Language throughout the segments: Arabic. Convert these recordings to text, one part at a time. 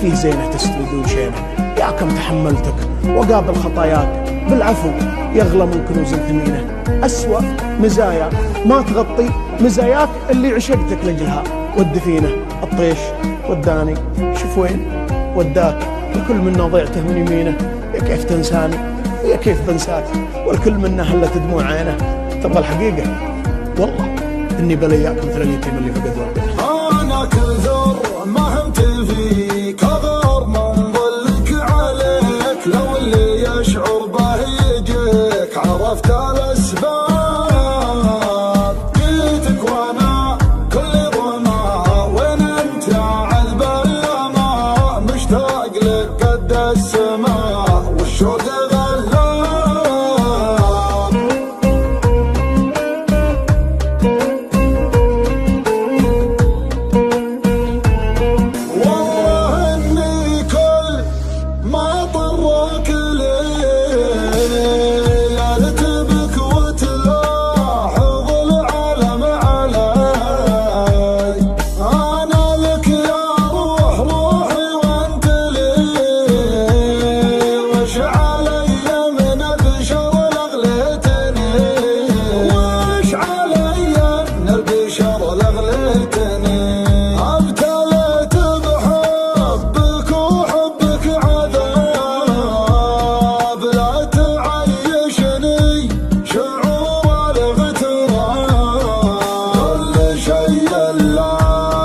فيه زينة تستردون شينه. يا كم تحملتك وقابل خطاياك بالعفو يغلى من كنوز ثمينة. أسوأ مزايا ما تغطي مزاياك اللي عشقتك لجلها والدفينة. الطيش وداني شوف وين وداك، الكل منا ضيعته من يمينه. يا كيف تنساني ويا كيف بنساك، والكل منا هلت دموع عينه. تبغى الحقيقة والله إني بلياك مثل اليتيم اللي فقد والده. أنا كثر ما همت فيك أغار من ظلك عليك، لو اللي يشعر به يجيك عرفت الأسباب. جيتك وأنا كل ظما وين أنت عذب اليما، مشتاق لك قد السماء والشوق غلاب. والله إني كل ما طرك ليل تبك وتلاحظ العالم علي. أنا لك يا روح روحي وأنت لي، وش علي من البشر لغليتني، وش علي من البشر لغليتني. ابتليت بحبك وحبك عذاب، لا تعيشني شعور الاغتراب. كل شيء لا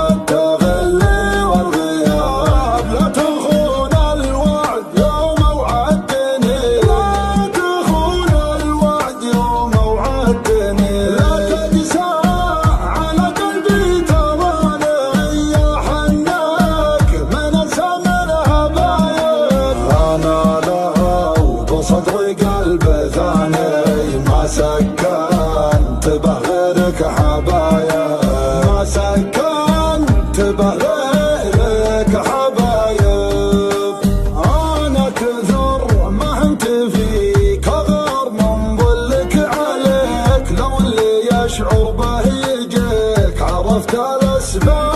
التغلي والغياب، لا تخون الوعد يوم وعدتني، لا تخون الوعد يوم وعدتني. لا تقسى على قلبي تراني يا حناك من الزمن هبايب. أنا لو بصدري قلب ثاني ما سكنت به غيرك حبايب، ما سكنت به غيرك حبايب. أنا كثر ما همت فيك أغار من ظلك عليك، لو اللي يشعر به يجيك عرفت الأسباب.